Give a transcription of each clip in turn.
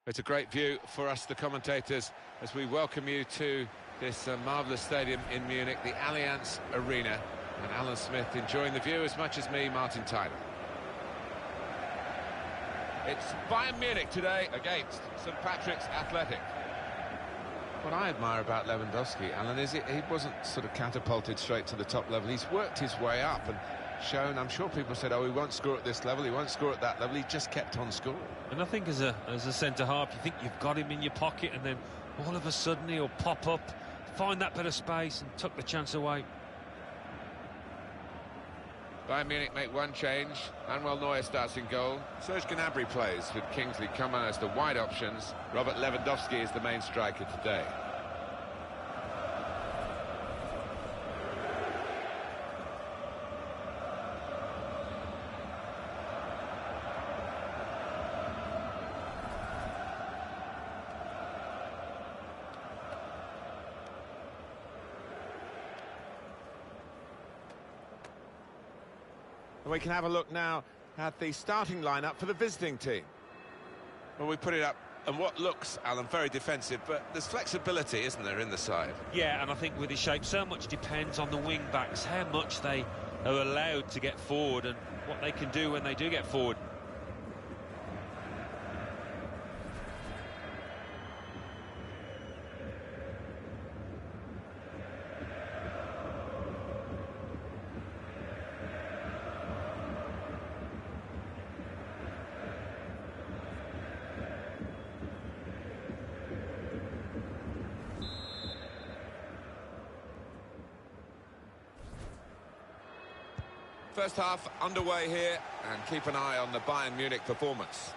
It's a great view for us, the commentators, as we welcome you to this marvellous stadium in Munich, the Allianz Arena. And Alan Smith enjoying the view as much as me, Martin Tyler. It's Bayern Munich today against St Patrick's Athletic. What I admire about Lewandowski, Alan, is he wasn't sort of catapulted straight to the top level. He's worked his way up and shown. I'm sure people said, oh, he won't score at this level, he won't score at that level. He just kept on scoring. And I think as a centre-half, you think you've got him in your pocket, and then all of a sudden he'll pop up, find that bit of space and tuck the chance away. Bayern Munich make one change. Manuel Neuer starts in goal. Serge Gnabry plays with Kingsley Coman as the wide options. Robert Lewandowski is the main striker today. We can have a look now at the starting lineup for the visiting team. Well, we put it up, and what looks, Alan, very defensive, but there's flexibility, isn't there, in the side? Yeah, and I think with his shape, so much depends on the wing-backs, how much they are allowed to get forward and what they can do when they do get forward. First half underway here, and keep an eye on the Bayern Munich performance.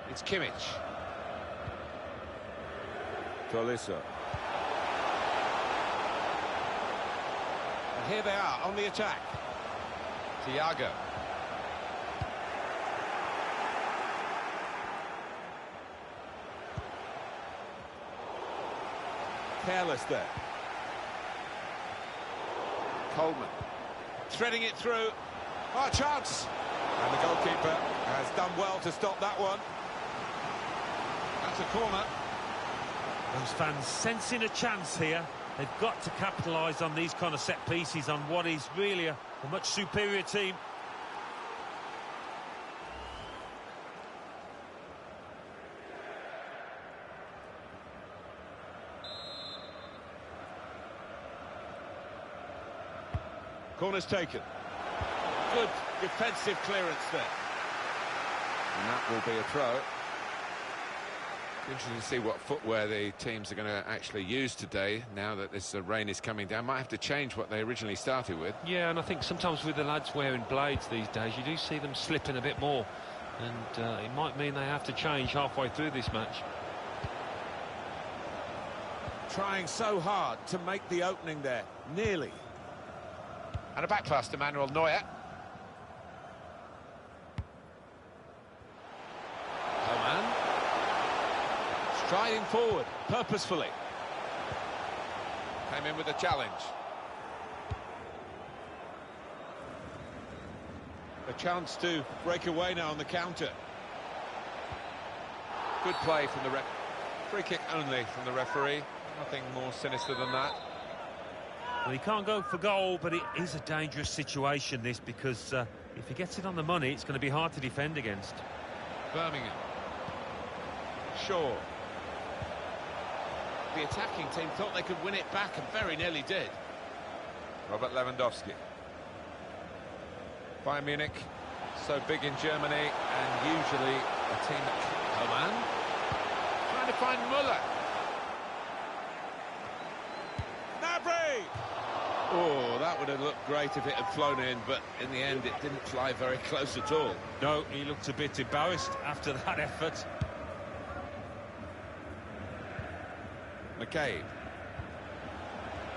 It's Kimmich. Tolisso. And here they are on the attack. Thiago. Careless there. Coleman threading it through. Oh, chance! And the goalkeeper has done well to stop that one. That's a corner. Those fans sensing a chance here. They've got to capitalise on these kind of set pieces on what is really a much superior team. Corner's taken. Good defensive clearance there. And that will be a throw. Interesting to see what footwear the teams are going to actually use today, now that this rain is coming down. Might have to change what they originally started with. Yeah, and I think sometimes with the lads wearing blades these days, you do see them slipping a bit more. And it might mean they have to change halfway through this match. Trying so hard to make the opening there. Nearly. And a back pass to Manuel Neuer. Coman. Striding forward, purposefully. Came in with a challenge. A chance to break away now on the counter. Good play from the ref. Free kick only from the referee. Nothing more sinister than that. Well, he can't go for goal, but it is a dangerous situation, this, because if he gets it on the money, it's going to be hard to defend against. Birmingham. Shaw. The attacking team thought they could win it back and very nearly did. Robert Lewandowski. Bayern Munich, so big in Germany, and usually a team that... Coman. Trying to find Müller. Oh, that would have looked great if it had flown in, but in the end it didn't fly very close at all. No, he looked a bit embarrassed after that effort. McCabe.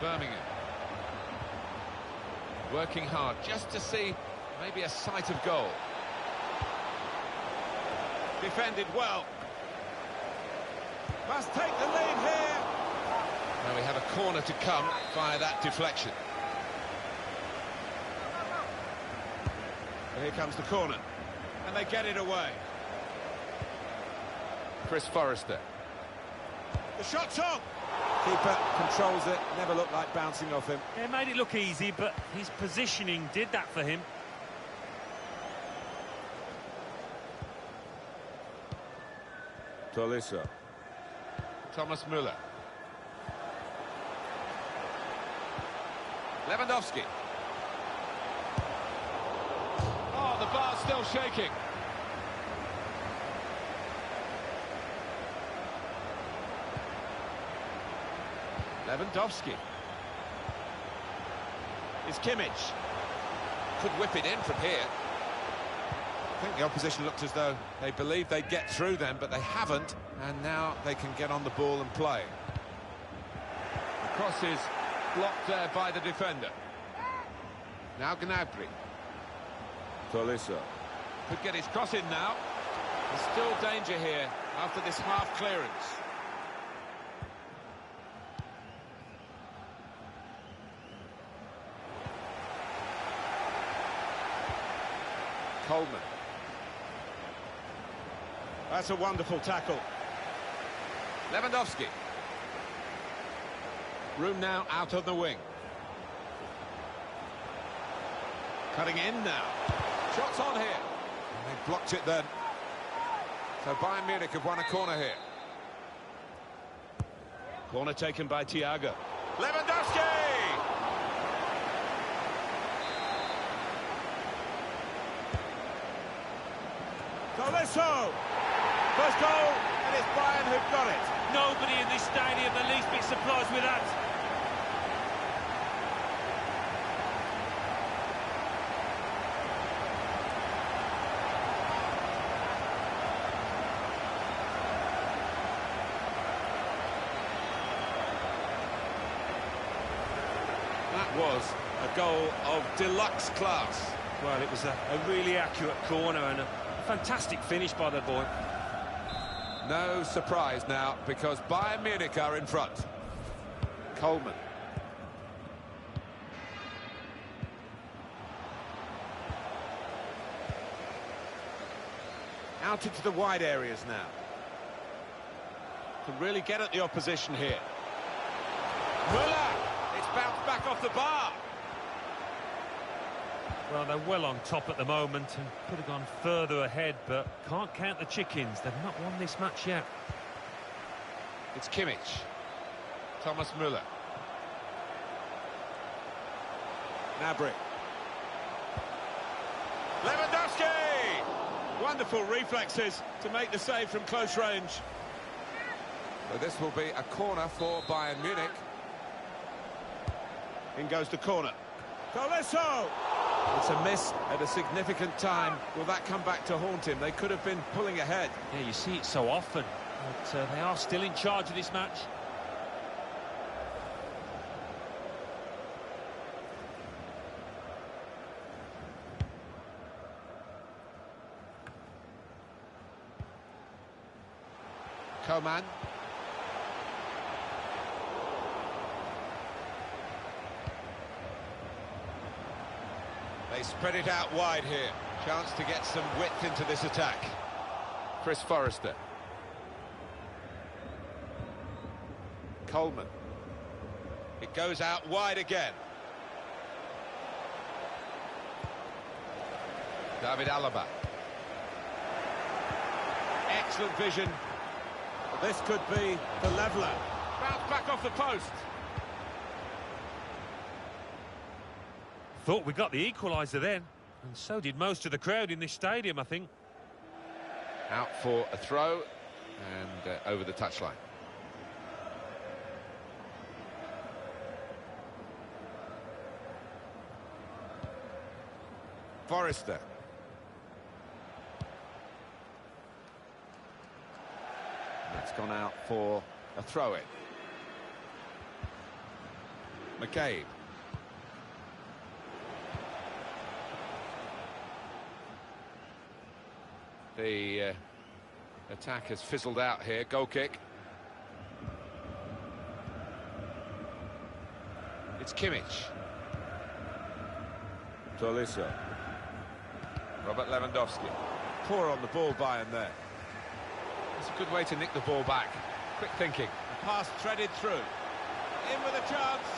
Birmingham. Working hard just to see maybe a sight of goal. Defended well. Must take the lead here. Now we have a corner to come via that deflection. Here comes the corner. And they get it away. Chris Forrester. The shot's on! Keeper controls it, never looked like bouncing off him. It made it look easy, but his positioning did that for him. Tolisso. Thomas Müller. Lewandowski. Oh, the bar's still shaking. Lewandowski. It's Kimmich. Could whip it in from here. I think the opposition looked as though they believed they'd get through them, but they haven't, and now they can get on the ball and play. The cross is blocked there by the defender. Now Gnabry. Tolisso. Could get his cross in now. There's still danger here after this half clearance. Coleman. That's a wonderful tackle. Lewandowski. Room now out on the wing. Cutting in now. Shots on here. And they blocked it then. So Bayern Munich have won a corner here. Corner taken by Thiago. Lewandowski! Tolisso! First goal, and it's Bayern who've got it. Nobody in this stadium the least bit surprised with that. That was a goal of deluxe class. Well, it was a really accurate corner and a fantastic finish by the boy. No surprise now, because Bayern Munich are in front. Coleman. Out into the wide areas now. Can really get at the opposition here. Müller! It's bounced back off the bar. Well, they're well on top at the moment and could have gone further ahead, but can't count the chickens. They've not won this match yet. It's Kimmich. Thomas Müller. Gnabry. Lewandowski! Wonderful reflexes to make the save from close range. So this will be a corner for Bayern Munich. In goes the corner. Tolisso! It's a miss at a significant time. Will that come back to haunt him? They could have been pulling ahead. Yeah, you see it so often, but they are still in charge of this match. Coman. They spread it out wide here. Chance to get some width into this attack. Chris Forrester. Coleman. It goes out wide again. David Alaba. Excellent vision. This could be the leveller. Bounce back off the post. Thought we got the equaliser then, and so did most of the crowd in this stadium, I think. Out for a throw, and over the touchline. Forrester. That's gone out for a throw-in. McCabe. The attack has fizzled out here. Goal kick. It's Kimmich. Tolisso. Robert Lewandowski. Poor on the ball, Bayern there. It's a good way to nick the ball back. Quick thinking. The pass threaded through. In with a chance.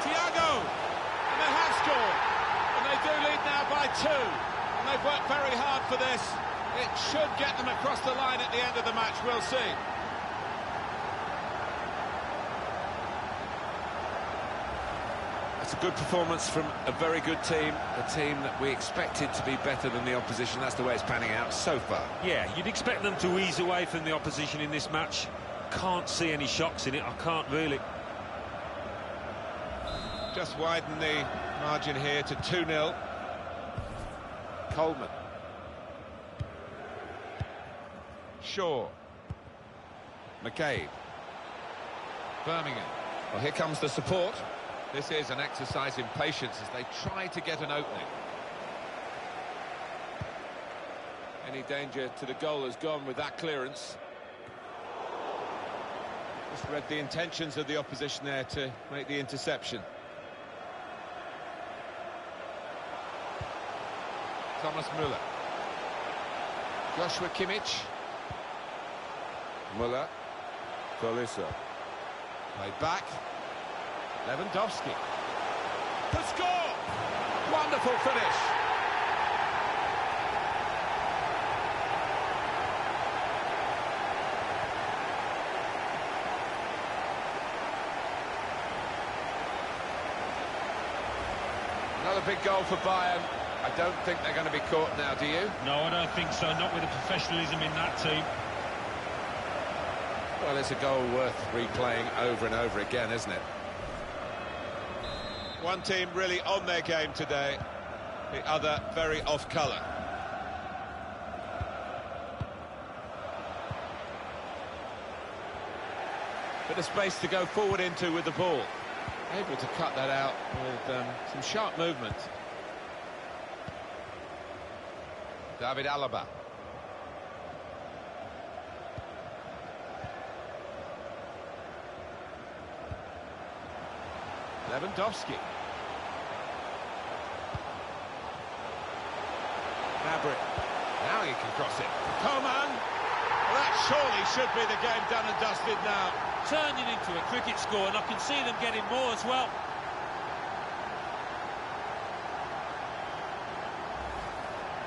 Thiago! And they have scored. And they do lead now by 2. And they've worked very hard for this. It should get them across the line at the end of the match, we'll see. It's a good performance from a very good team, a team that we expected to be better than the opposition. That's the way it's panning out so far. Yeah, you'd expect them to ease away from the opposition in this match. Can't see any shocks in it, I can't really. Just widen the margin here to 2-0. Coleman. Shaw. McCabe. Birmingham. Well, here comes the support. This is an exercise in patience as they try to get an opening. Any danger to the goal has gone with that clearance. Just read the intentions of the opposition there to make the interception. Thomas Müller. Joshua Kimmich. Müller. Tolisso. Played back. Lewandowski. To score! Wonderful finish. Another big goal for Bayern. I don't think they're going to be caught now, do you? No, I don't think so, not with the professionalism in that team. Well, it's a goal worth replaying over and over again, isn't it? One team really on their game today, the other very off colour. Bit of space to go forward into with the ball. Able to cut that out with some sharp movement. David Alaba. Lewandowski. Fabric. Now he can cross it. Coman. Well, that surely should be the game done and dusted now. Turning into a cricket score, and I can see them getting more as well.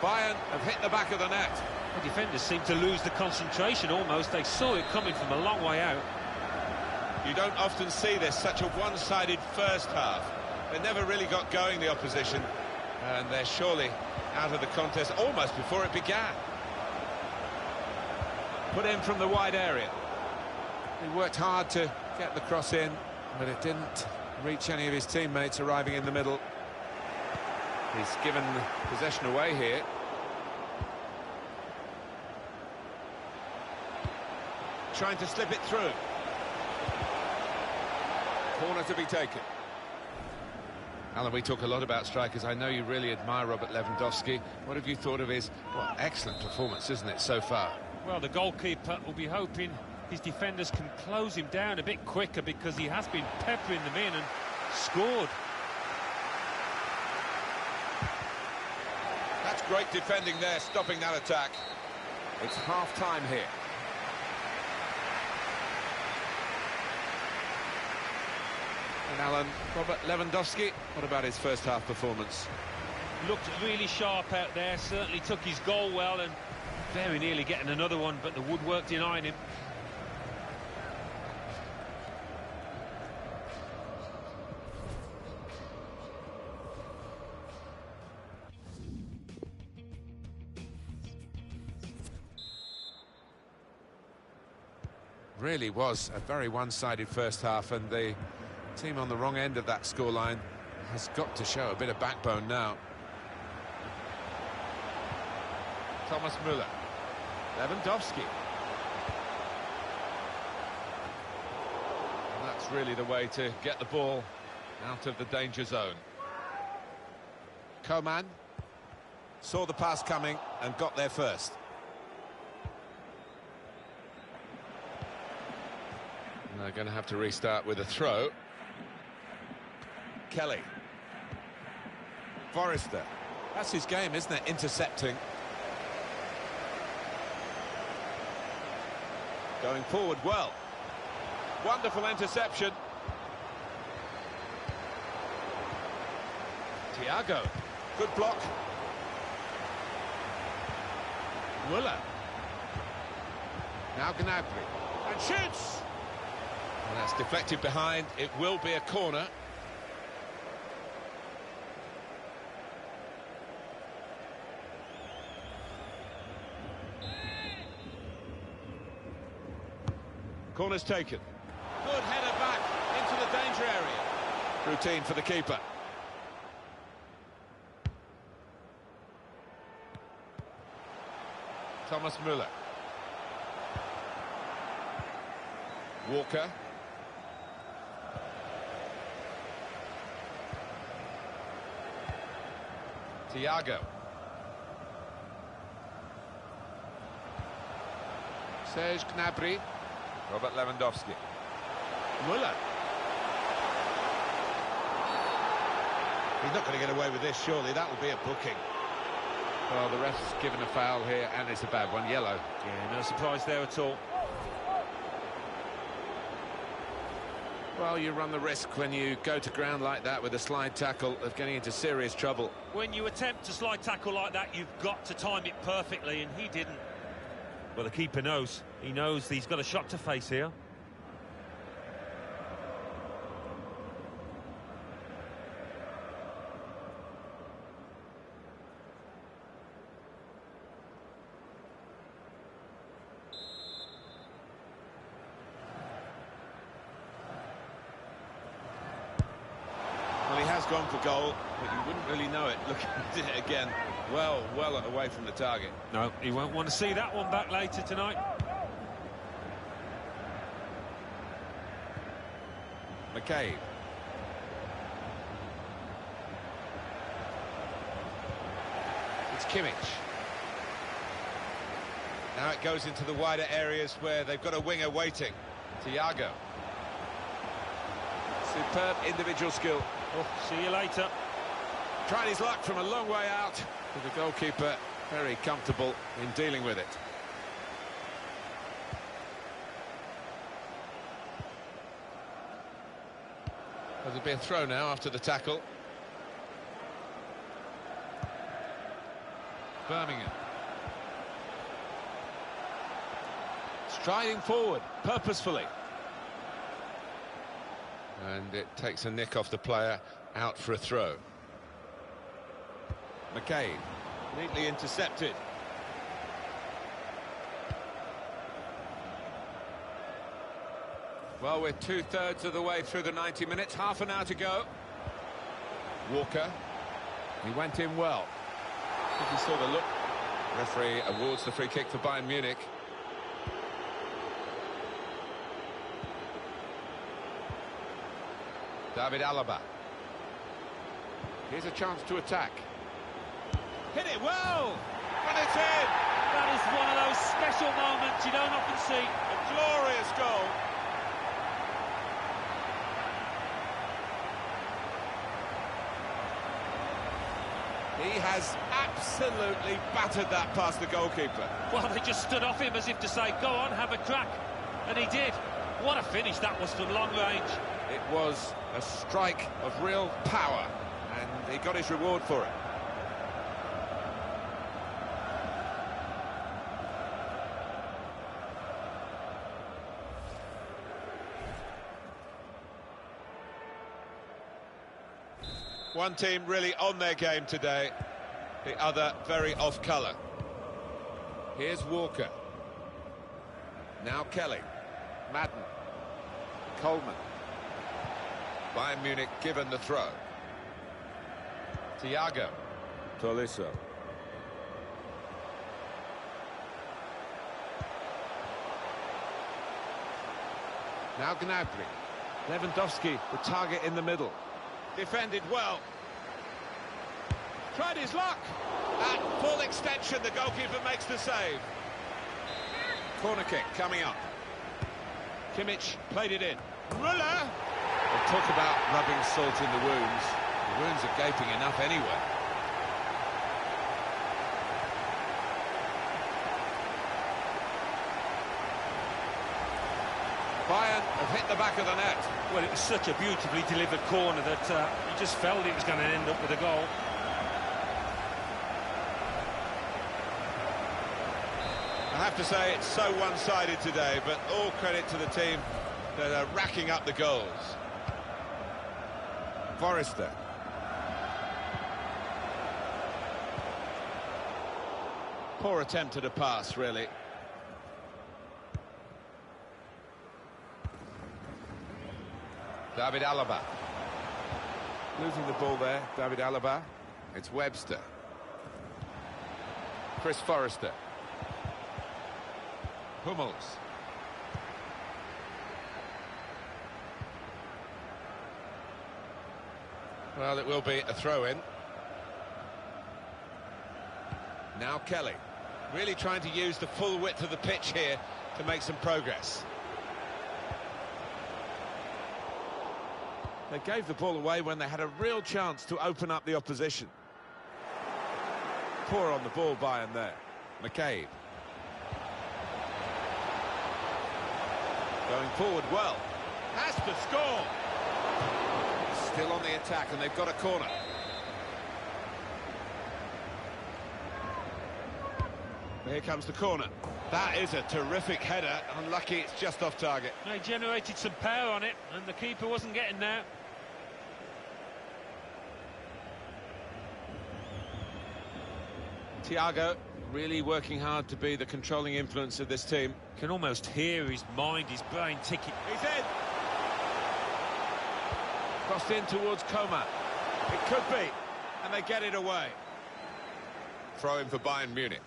Bayern have hit the back of the net. The defenders seem to lose the concentration almost. They saw it coming from a long way out. You don't often see this, such a one-sided first half. They never really got going, the opposition, and they're surely out of the contest almost before it began. Put in from the wide area. He worked hard to get the cross in, but it didn't reach any of his teammates arriving in the middle. He's given possession away here. Trying to slip it through. Corner to be taken. Alan, we talk a lot about strikers. I know you really admire Robert Lewandowski. What have you thought of his, well, excellent performance, isn't it, so far? Well, the goalkeeper will be hoping his defenders can close him down a bit quicker because he has been peppering them in and scored. That's great defending there, stopping that attack. It's half-time here. And Alan, Robert Lewandowski, what about his first half performance? Looked really sharp out there, certainly took his goal well and very nearly getting another one, but the woodwork denying him. Really was a very one-sided first half, and the team on the wrong end of that scoreline has got to show a bit of backbone now. Thomas Müller. Lewandowski. And that's really the way to get the ball out of the danger zone. Coman saw the pass coming and got there first. And they're going to have to restart with a throw. Kelly. Forrester. That's his game, isn't it? Intercepting. Going forward well. Wonderful interception. Thiago. Good block. Muller. Now Gnabry. And shoots! And that's deflected behind. It will be a corner. Corner's taken. Good header back into the danger area. Routine for the keeper. Thomas Muller. Walker. Thiago. Serge Gnabry. Robert Lewandowski. Muller. He's not going to get away with this, surely. That will be a booking. Well, the ref's given a foul here, and it's a bad one, yellow. Yeah, no surprise there at all. Well, you run the risk when you go to ground like that with a slide tackle of getting into serious trouble. When you attempt to slide tackle like that, you've got to time it perfectly, and he didn't. Well, the keeper knows. He knows he's got a shot to face here. Well, he has gone for goal, but you wouldn't really know it looking at it again. Well away from the target. No, he won't want to see that one back later tonight. McCabe. It's Kimmich. Now it goes into the wider areas where they've got a winger waiting. Thiago. Superb individual skill. Oh, see you later. Tried his luck from a long way out, with the goalkeeper very comfortable in dealing with it. There'll be a throw now after the tackle. Birmingham. Striding forward, purposefully. And it takes a nick off the player, out for a throw. McCabe, neatly intercepted. Well, we're two-thirds of the way through the 90 minutes, half an hour to go. Walker, he went in well. I think he saw the look. Referee awards the free kick for Bayern Munich. David Alaba. Here's a chance to attack. Hit it well! And it's in! That is one of those special moments you don't often see. A glorious goal. He has absolutely battered that past the goalkeeper. Well, they just stood off him as if to say, go on, have a crack. And he did. What a finish that was from long range. It was a strike of real power, and he got his reward for it. One team really on their game today, the other very off colour. Here's Walker. Now Kelly. Madden. Coleman. Bayern Munich given the throw. Thiago. Tolisso. Now Gnabry. Lewandowski, the target in the middle. Defended well. Tried his luck. At full extension, the goalkeeper makes the save. Corner kick coming up. Kimmich played it in. Muller. They talk about rubbing salt in the wounds. The wounds are gaping enough anyway. hit the back of the net. Well, it was such a beautifully delivered corner that you just felt it was going to end up with a goal. I have to say it's so one-sided today, but all credit to the team that are racking up the goals. Forrester. Poor attempt at a pass, really. David Alaba. Losing the ball there, David Alaba. It's Webster. Chris Forrester. Hummels. Well, it will be a throw-in. Now Kelly. Really trying to use the full width of the pitch here to make some progress. They gave the ball away when they had a real chance to open up the opposition. Poor on the ball by him there. McCabe. Going forward well. Has to score. Still on the attack, and they've got a corner. Here comes the corner. That is a terrific header. Unlucky it's just off target. They generated some power on it, and the keeper wasn't getting there. Thiago really working hard to be the controlling influence of this team. Can almost hear his mind, his brain ticking. He's in. Crossed in towards Coman. It could be, and they get it away. Throw in for Bayern Munich.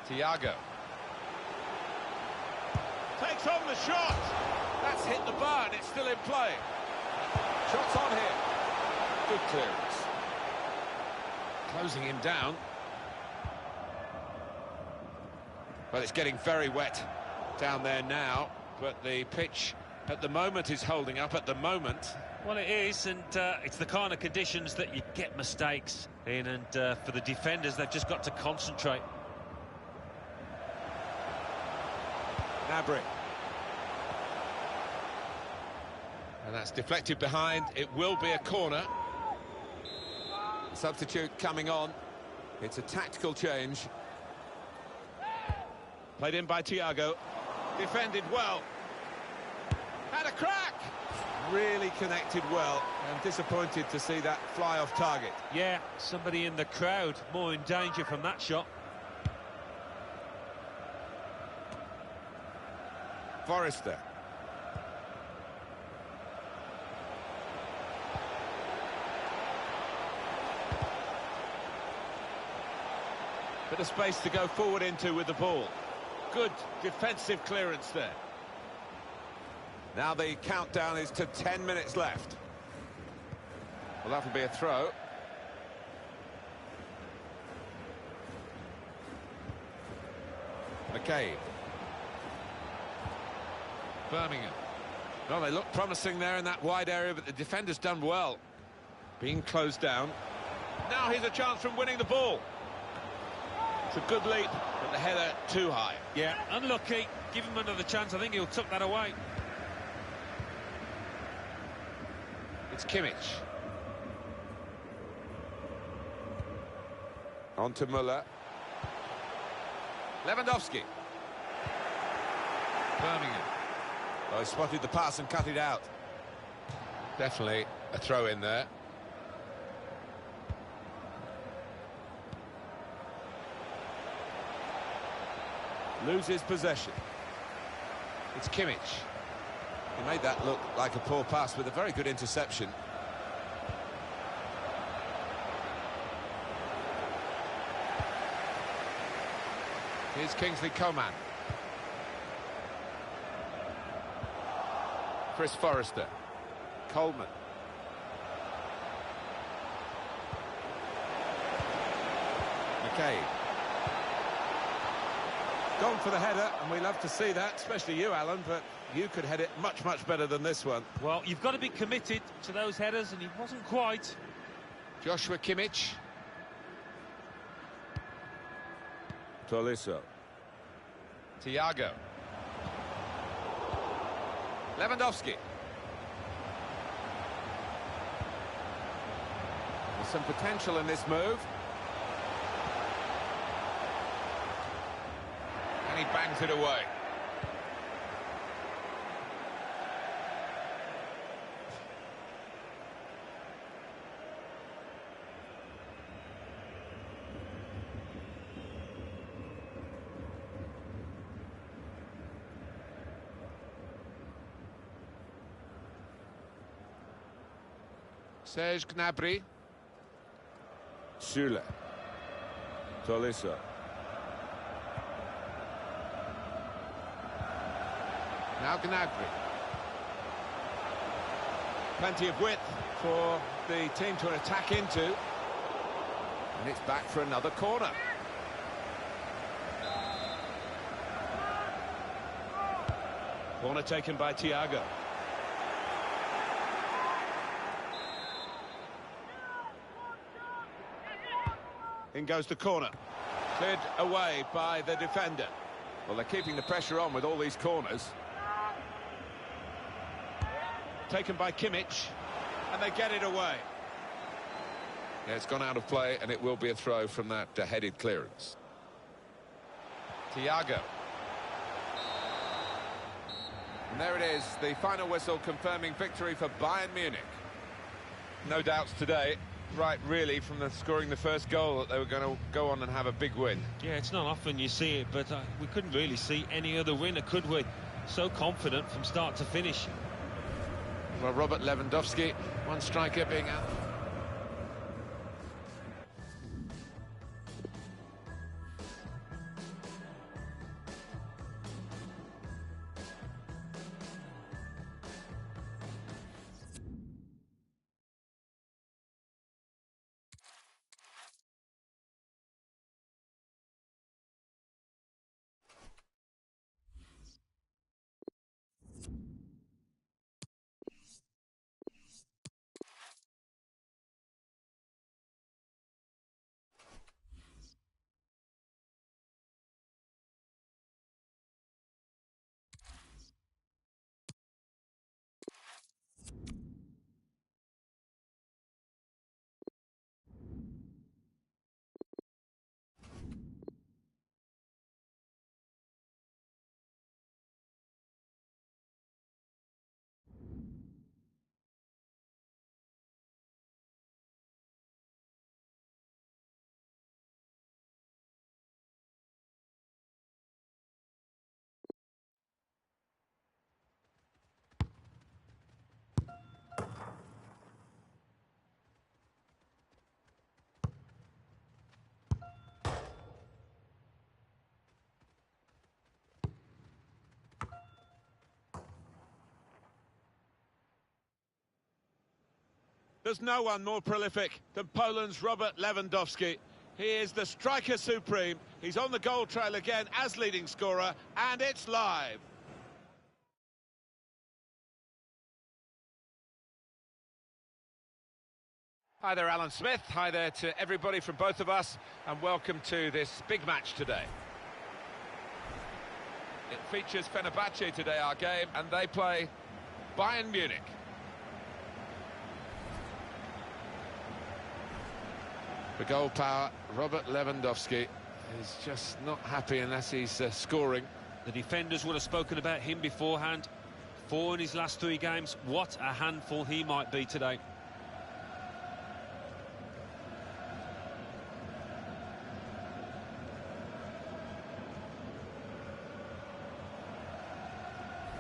Thiago. Takes on the shot. That's hit the bar and it's still in play. Shots on here. Good clearance. Closing him down. Well, it's getting very wet down there now, but the pitch at the moment is holding up at the moment. Well, it is, and it's the kind of conditions that you get mistakes in, and for the defenders, they've just got to concentrate. Gnabry. And that's deflected behind. It will be a corner. Substitute coming on. It's a tactical change. Played in by Thiago. Defended well. Had a crack. Really connected well. And disappointed to see that fly off target. Yeah, somebody in the crowd more in danger from that shot. Forrester. Bit of space to go forward into with the ball. Good defensive clearance there. Now the countdown is to 10 minutes left. Well, that'll be a throw. McCabe. Birmingham. Well, they look promising there in that wide area, but the defender's done well. Being closed down. Now here's a chance from winning the ball. It's a good leap, but the header too high. Yeah, unlucky. Give him another chance. I think he'll tuck that away. It's Kimmich. On to Müller. Lewandowski. Birmingham. Oh, he spotted the pass and cut it out. Definitely a throw in there. Loses possession. It's Kimmich. He made that look like a poor pass with a very good interception. Here's Kingsley Coman. Chris Forrester. Coleman. McCabe. Gone for the header, and we love to see that, especially you, Alan, but you could head it much, much better than this one. Well, you've got to be committed to those headers, and he wasn't quite. Joshua Kimmich. Tolisso. Thiago. Lewandowski. There's some potential in this move. And he bangs it away. Serge Gnabry. Süle. Tolisso. Now Gnabry. Plenty of width for the team to attack into. And it's back for another corner. Corner taken by Thiago. In goes the corner. Cleared away by the defender. Well, they're keeping the pressure on with all these corners. Taken by Kimmich, and they get it away. Yeah, it's gone out of play, and it will be a throw from that headed clearance. Thiago. And there it is, the final whistle confirming victory for Bayern Munich. No doubts today. Right, really, from scoring the first goal that they were going to go on and have a big win. Yeah, it's not often you see it, but we couldn't really see any other winner, could we? So confident from start to finish. Well, Robert Lewandowski, one striker being out. There's no one more prolific than Poland's Robert Lewandowski. He is the striker supreme. He's on the goal trail again as leading scorer, and it's live. Hi there, Alan Smith. Hi there to everybody from both of us, and welcome to this big match today. It features Fenerbahce today, our game, and they play Bayern Munich. The goal power, Robert Lewandowski, is just not happy unless he's scoring. The defenders would have spoken about him beforehand. 4 in his last 3 games. What a handful he might be today.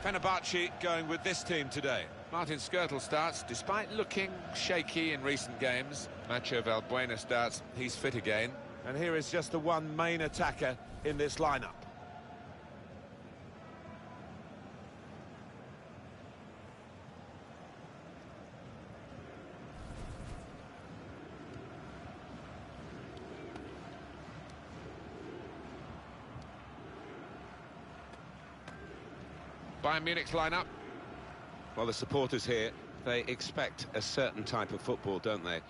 Fenerbahce going with this team today. Martin Skrtel starts, despite looking shaky in recent games. Nacho Valbuena starts, he's fit again. And here is just the one main attacker in this lineup. Bayern Munich's lineup. Well, the supporters here, they expect a certain type of football, don't they?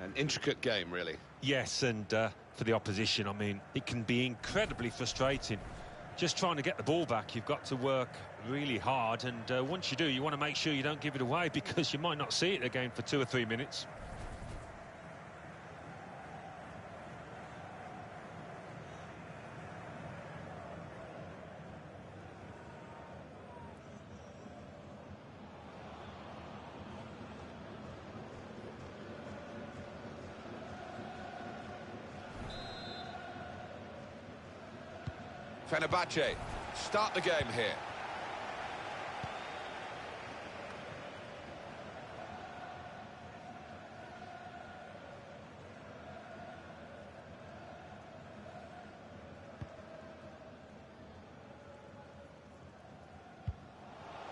An intricate game, really. Yes, and for the opposition, I mean, it can be incredibly frustrating. just trying to get the ball back, you've got to work really hard, and once you do, you want to make sure you don't give it away, because you might not see it again for 2 or 3 minutes. Fenerbahce start the game here.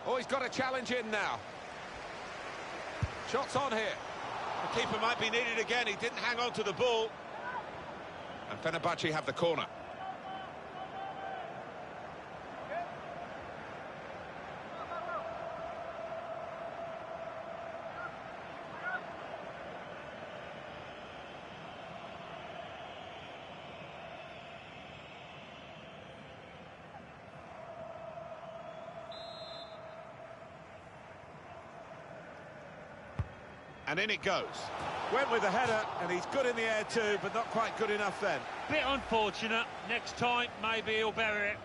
Oh, he's got a challenge in now. Shots on here. The keeper might be needed again. He didn't hang on to the ball. And Fenerbahce have the corner. And in it goes. Went with the header, and he's good in the air too, but not quite good enough then. Bit unfortunate. Next time, maybe he'll bury it.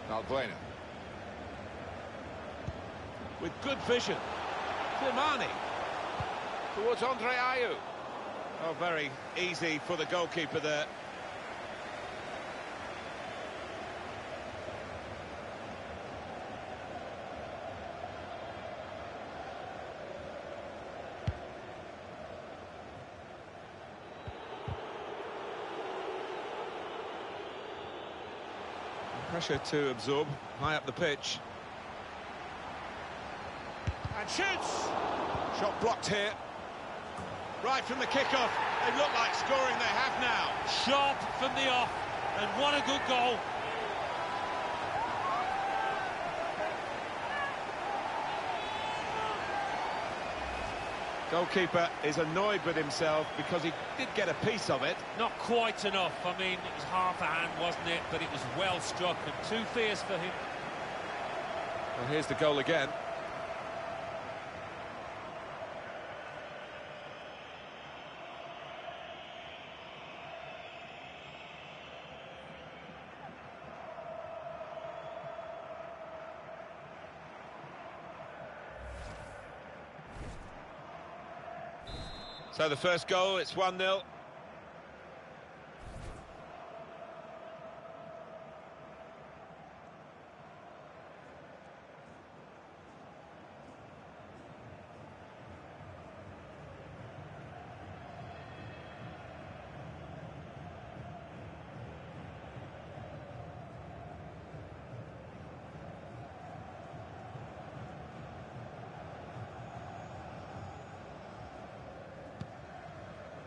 Valbuena. With good vision. Slimani. Towards Andre Ayew. Oh, very easy for the goalkeeper there. Pressure to absorb, high up the pitch. And shoots! Shot blocked here. Right from the kickoff. They look like scoring, they have now. Sharp from the off, and what a good goal. Goalkeeper is annoyed with himself because he did get a piece of it. Not quite enough. I mean, it was half a hand, wasn't it? But it was well struck and too fierce for him. Well, here's the goal again. So the first goal, it's 1-0.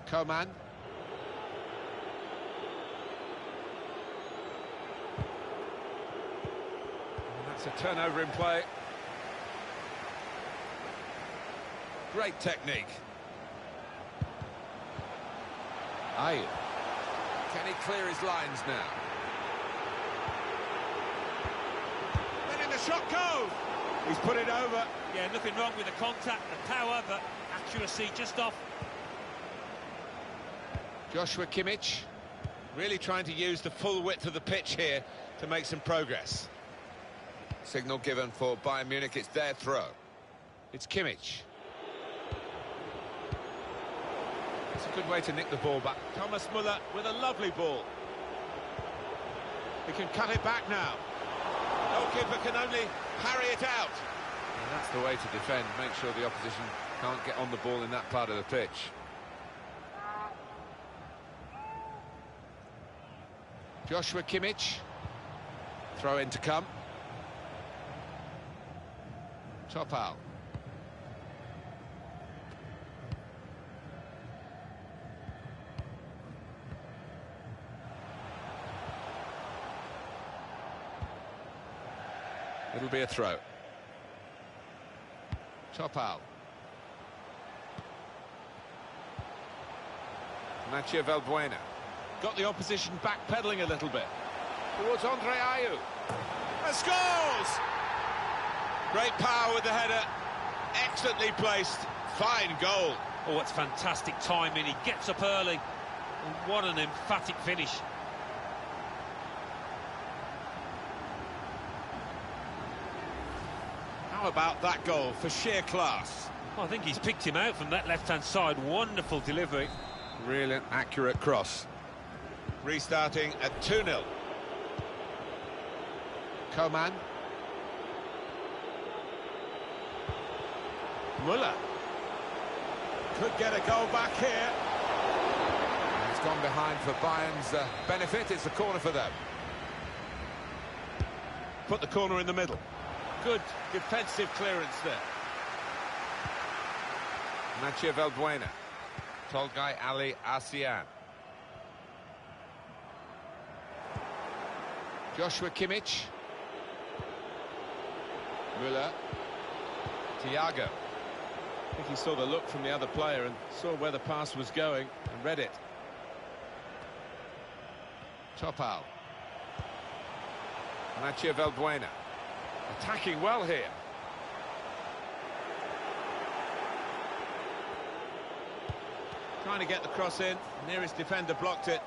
Coman. And that's a turnover in play. Great technique. Ayew. Can he clear his lines now? Letting the shot go! He's put it over. Yeah, nothing wrong with the contact, the power, but accuracy just off. Joshua Kimmich, really trying to use the full width of the pitch here to make some progress. Signal given for Bayern Munich, it's their throw. It's Kimmich. It's a good way to nick the ball back. Thomas Muller with a lovely ball. He can cut it back now. Goalkeeper can only parry it out. And that's the way to defend. Make sure the opposition can't get on the ball in that part of the pitch. Joshua Kimmich. Throw in to come. Topal. It'll be a throw. Topal. Nacho Valbuena. Got the opposition backpedaling a little bit. Towards Andre Ayew. And scores! Great power with the header. Excellently placed. Fine goal. Oh, it's fantastic timing. He gets up early. And what an emphatic finish. How about that goal for sheer class? I think he's picked him out from that left-hand side. Wonderful delivery. Really accurate cross. Restarting at 2-0. Coman. Muller. Could get a goal back here. He's gone behind for Bayern's benefit. It's a corner for them. Put the corner in the middle. Good defensive clearance there. Nacho Valbuena. Tolgai Ali Asian. Joshua Kimmich. Müller. Thiago. I think he saw the look from the other player and saw where the pass was going and read it. Topal. Nacho Valbuena. Attacking well here. Trying to get the cross in. Nearest defender blocked it.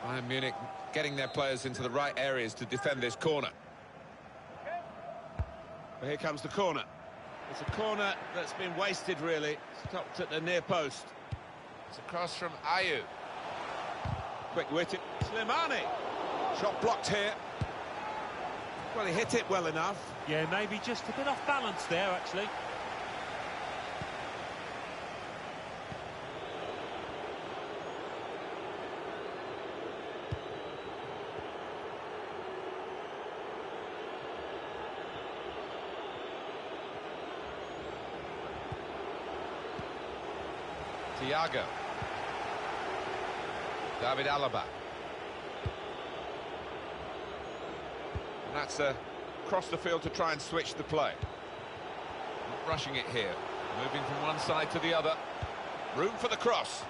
Bayern Munich getting their players into the right areas to defend this corner. Well, here comes the corner. It's a corner that's been wasted, really. Stopped at the near post. It's a cross from Ayew. Quick-witted. Slimani. Shot blocked here. Well, he hit it well enough. Yeah, maybe just a bit off balance there, actually. Thiago. David Alaba. And that's across the field to try and switch the play. Not rushing it here. Moving from one side to the other. Room for the cross.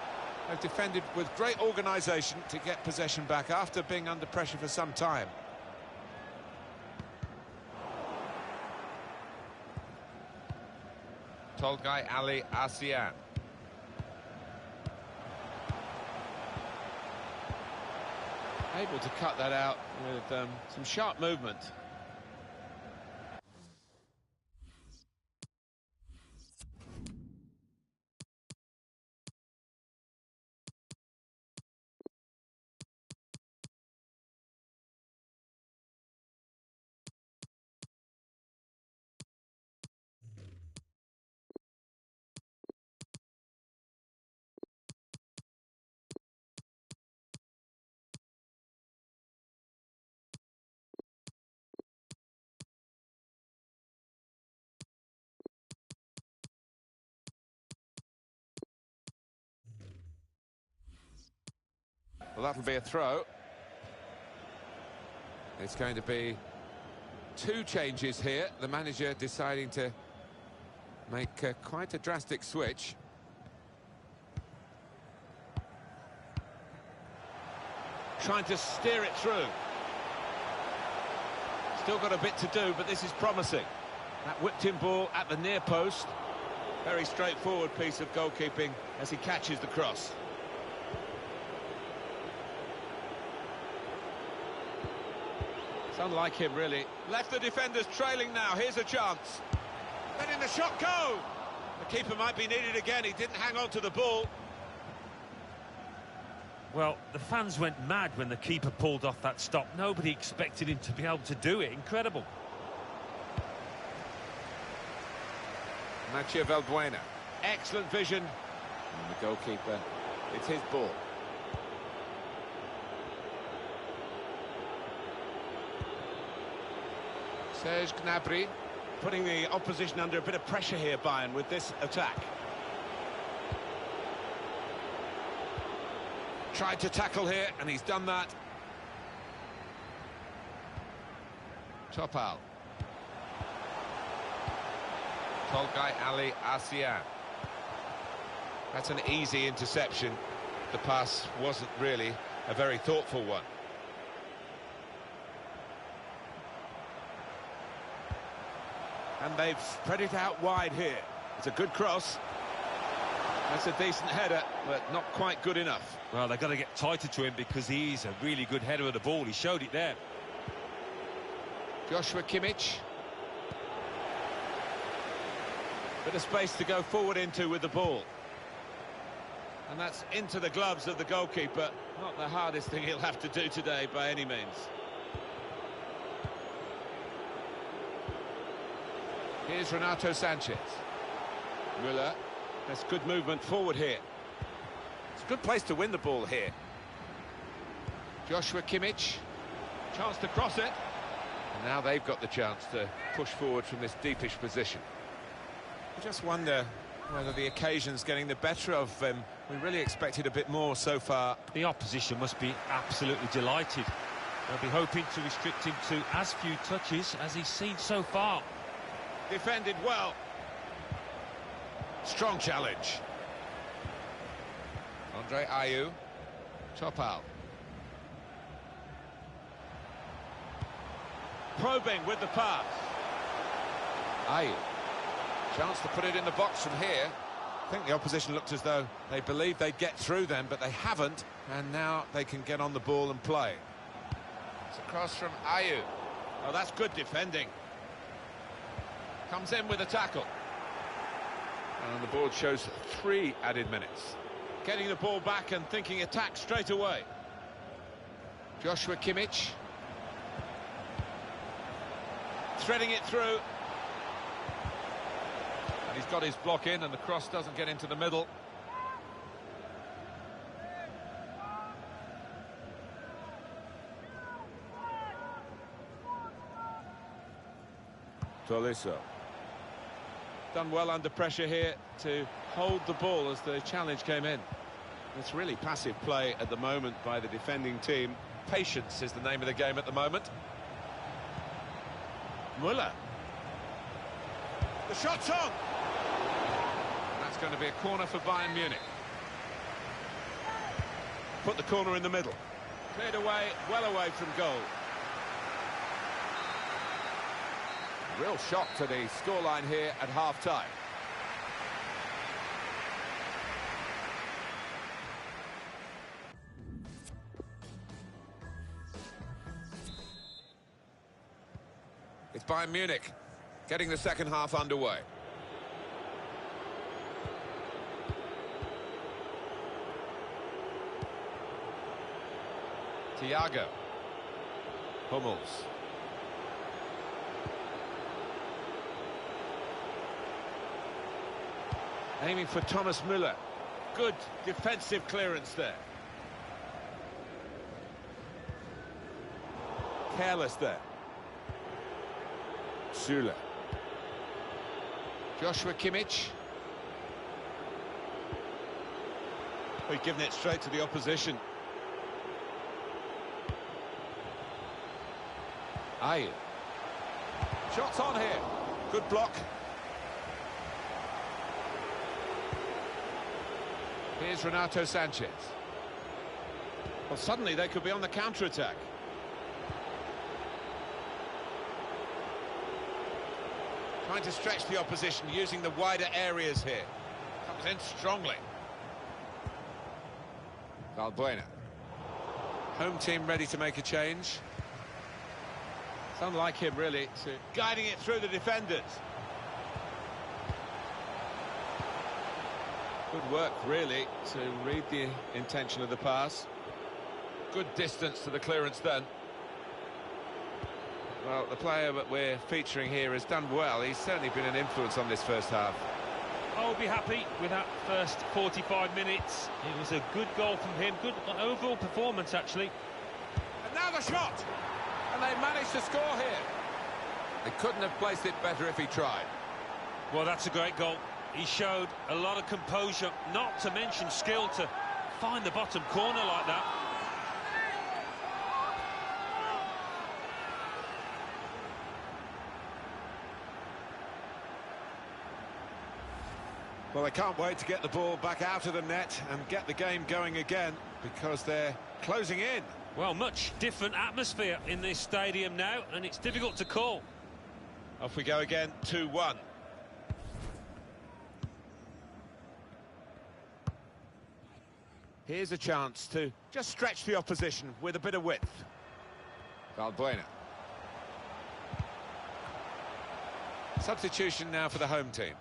They've defended with great organisation to get possession back after being under pressure for some time. Tolgai Ali Asian. Able to cut that out with some sharp movement. Well, that'll be a throw. It's going to be two changes here. The manager deciding to make quite a drastic switch. Trying to steer it through. Still got a bit to do, but this is promising. That whipped-in ball at the near post. Very straightforward piece of goalkeeping as he catches the cross. It's unlike him, really. Left the defenders trailing now. Here's a chance. Letting the shot go. The keeper might be needed again. He didn't hang on to the ball. Well, the fans went mad when the keeper pulled off that stop. Nobody expected him to be able to do it. Incredible. Mathieu Valbuena. Excellent vision. And the goalkeeper, it's his ball. Serge Gnabry. Putting the opposition under a bit of pressure here, Bayern, with this attack. Tried to tackle here, and he's done that. Topal. Tolgay Ali Asian. That's an easy interception. The pass wasn't really a very thoughtful one. And they've spread it out wide here. It's a good cross. That's a decent header, but not quite good enough. Well, they've got to get tighter to him because he's a really good header of the ball. He showed it there. Joshua Kimmich. Bit of space to go forward into with the ball. And that's into the gloves of the goalkeeper. Not the hardest thing he'll have to do today by any means. Here's Renato Sanchez. Müller. That's good movement forward here. It's a good place to win the ball here. Joshua Kimmich. Chance to cross it. And now they've got the chance to push forward from this deepish position. I just wonder whether the occasion's getting the better of them. We really expected a bit more so far. The opposition must be absolutely delighted. They'll be hoping to restrict him to as few touches as he's seen so far. Defended well. Strong challenge. Andre Ayew. Topal. Probing with the pass. Ayew. Chance to put it in the box from here. I think the opposition looked as though they believed they'd get through them, but they haven't. And now they can get on the ball and play. It's a cross from Ayew. Oh, that's good defending. Comes in with a tackle. And the board shows 3 added minutes. Getting the ball back and thinking attack straight away. Joshua Kimmich. Threading it through. And he's got his block in and the cross doesn't get into the middle. Tolisso. Done well under pressure here to hold the ball as the challenge came in. It's really passive play at the moment by the defending team. Patience is the name of the game at the moment. Müller. The shot's on! And that's going to be a corner for Bayern Munich. Put the corner in the middle. Cleared away, well away from goal. Real shock to the scoreline here at half-time. It's Bayern Munich getting the second half underway. Thiago. Hummels. Aiming for Thomas Müller. Good defensive clearance there. Careless there. Süle. Joshua Kimmich. We've given it straight to the opposition. Ayew. Shots on here. Good block. Here's Renato Sanchez. Well, suddenly they could be on the counter-attack. Trying to stretch the opposition using the wider areas here. Comes in strongly. Valbuena. Home team ready to make a change. It's unlike him, really, to guiding it through the defenders. Good work, really, to read the intention of the pass. Good distance to the clearance then. Well, the player that we're featuring here has done well. He's certainly been an influence on this first half. I'll be happy with that first 45 minutes. It was a good goal from him, good overall performance actually. And now the shot! And they managed to score here. They couldn't have placed it better if he tried. Well, that's a great goal. He showed a lot of composure, not to mention skill, to find the bottom corner like that. Well, they can't wait to get the ball back out of the net and get the game going again, because they're closing in. Well, much different atmosphere in this stadium now, and it's difficult to call. Off we go again, 2-1. Here's a chance to just stretch the opposition with a bit of width. Valbuena. Substitution now for the home team.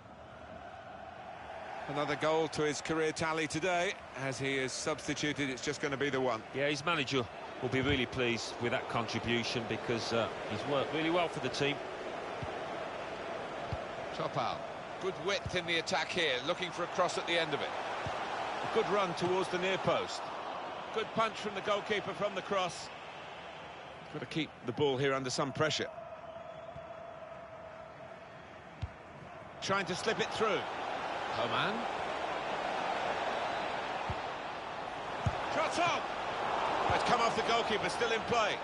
Another goal to his career tally today. As he is substituted, it's just going to be the one. Yeah, his manager will be really pleased with that contribution, because he's worked really well for the team. Topal. Good width in the attack here, looking for a cross at the end of it. A good run towards the near post. Good punch from the goalkeeper from the cross. Got to keep the ball here under some pressure. Trying to slip it through. Coman. Shots on! It's come off the goalkeeper, still in play.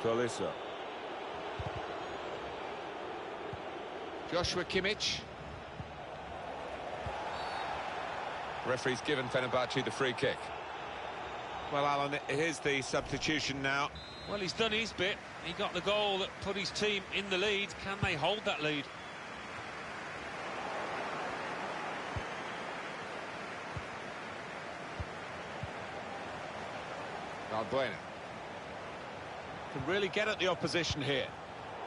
Tolisso. Joshua Kimmich. Referee's given Fenerbahce the free kick. Well, Alan, here's the substitution now. Well, he's done his bit. He got the goal that put his team in the lead. Can they hold that lead? Valbuena. Can really get at the opposition here.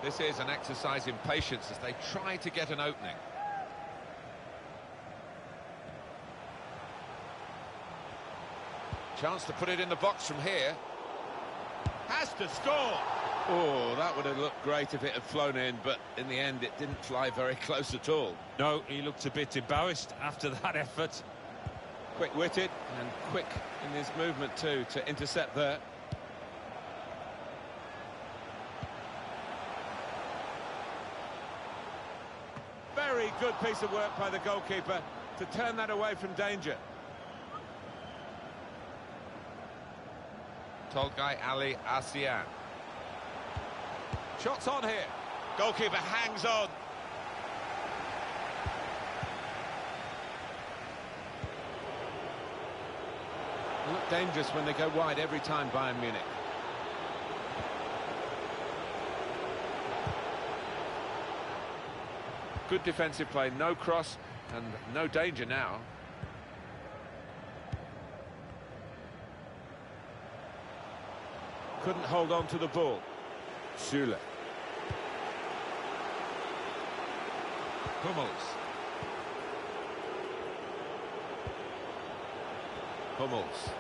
This is an exercise in patience as they try to get an opening. Chance to put it in the box from here. Has to score! Oh, that would have looked great if it had flown in, but in the end it didn't fly very close at all. No, he looked a bit embarrassed after that effort. Quick-witted and quick in his movement too to intercept there. Very good piece of work by the goalkeeper to turn that away from danger. Tolgay Ali Asian. Shots on here. Goalkeeper hangs on. They look dangerous when they go wide every time, Bayern Munich. Good defensive play, no cross and no danger now. Couldn't hold on to the ball. Süle. Hummels. Hummels.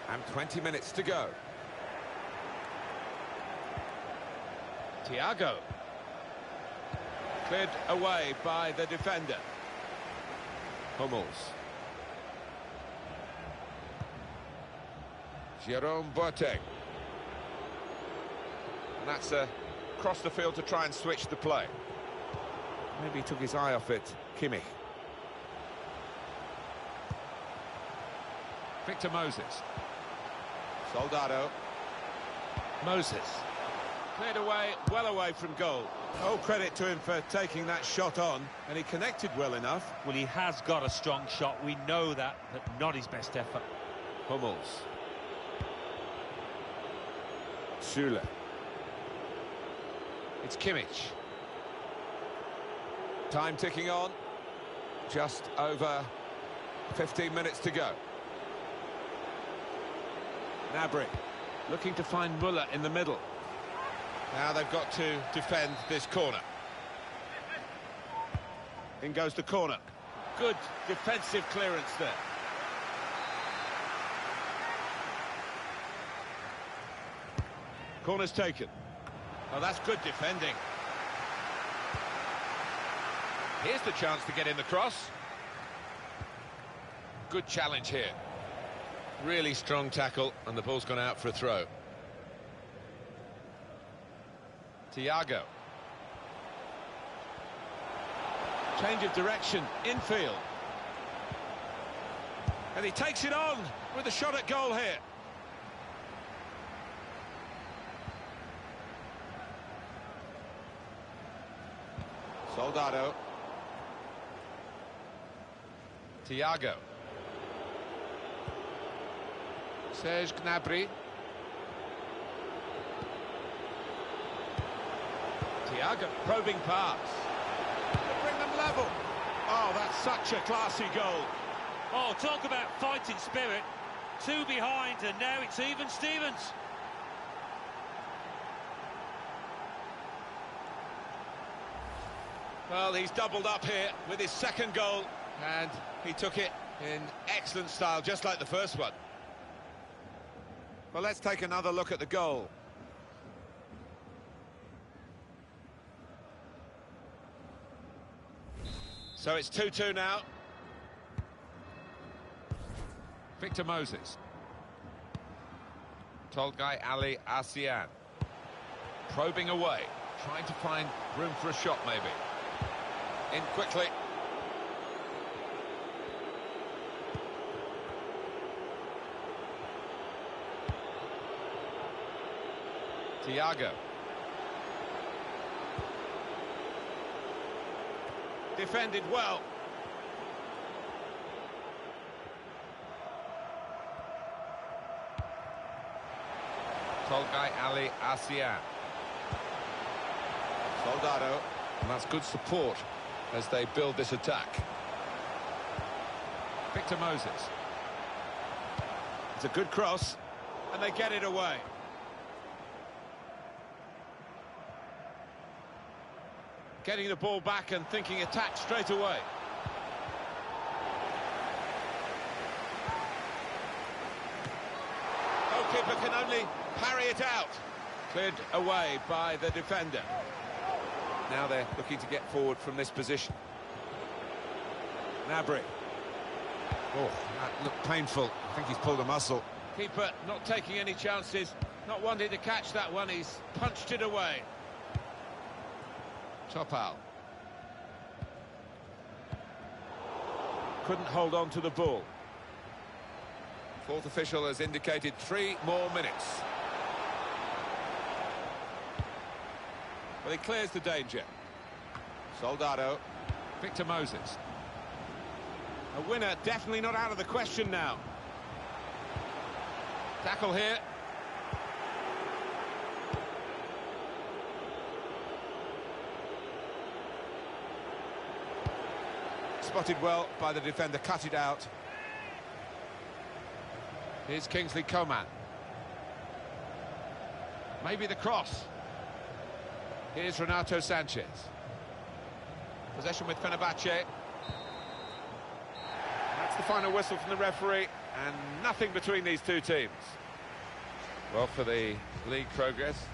And 20 minutes to go. Thiago. Cleared away by the defender. Hummels. Jerome Boateng. And that's across the field to try and switch the play. Maybe he took his eye off it. Kimmich. Victor Moses. Soldado. Moses. Cleared away, well away from goal. All credit to him for taking that shot on, and he connected well enough. Well, he has got a strong shot, we know that, but not his best effort. Hummels. Süle. It's Kimmich. Time ticking on. Just over 15 minutes to go. Gnabry looking to find Müller in the middle. Now they've got to defend this corner. In goes the corner. Good defensive clearance there. Corner's taken. Oh, that's good defending. Here's the chance to get in the cross. Good challenge here. Really strong tackle, and the ball's gone out for a throw. Thiago. Change of direction, infield. And he takes it on with a shot at goal here. Soldado. Thiago. Serge Gnabry. Thiago, probing pass. To bring them level. Oh, that's such a classy goal. Oh, talk about fighting spirit. Two behind, and now it's even Stevens. Well, he's doubled up here with his second goal, and he took it in excellent style, just like the first one. Well, let's take another look at the goal. So it's 2-2 now. Victor Moses. Tolgai Ali Asian. Probing away, trying to find room for a shot maybe. In quickly. Thiago. Defended well. Tolgai Ali Asian. Soldado. And that's good support as they build this attack. Victor Moses. It's a good cross, and they get it away. Getting the ball back and thinking attack straight away. Goalkeeper can only parry it out. Cleared away by the defender. Now they're looking to get forward from this position. Gnabry. Oh, that looked painful. I think he's pulled a muscle. Keeper not taking any chances, not wanting to catch that one. He's punched it away. Topal. Couldn't hold on to the ball. Fourth official has indicated 3 more minutes. Well, he clears the danger. Soldado. Victor Moses. A winner definitely not out of the question now. Tackle here. Spotted well by the defender, cut it out. Here's Kingsley Coman. Maybe the cross. Here's Renato Sanchez. Possession with Fenerbahce. That's the final whistle from the referee, and nothing between these two teams. Well, for the league progress,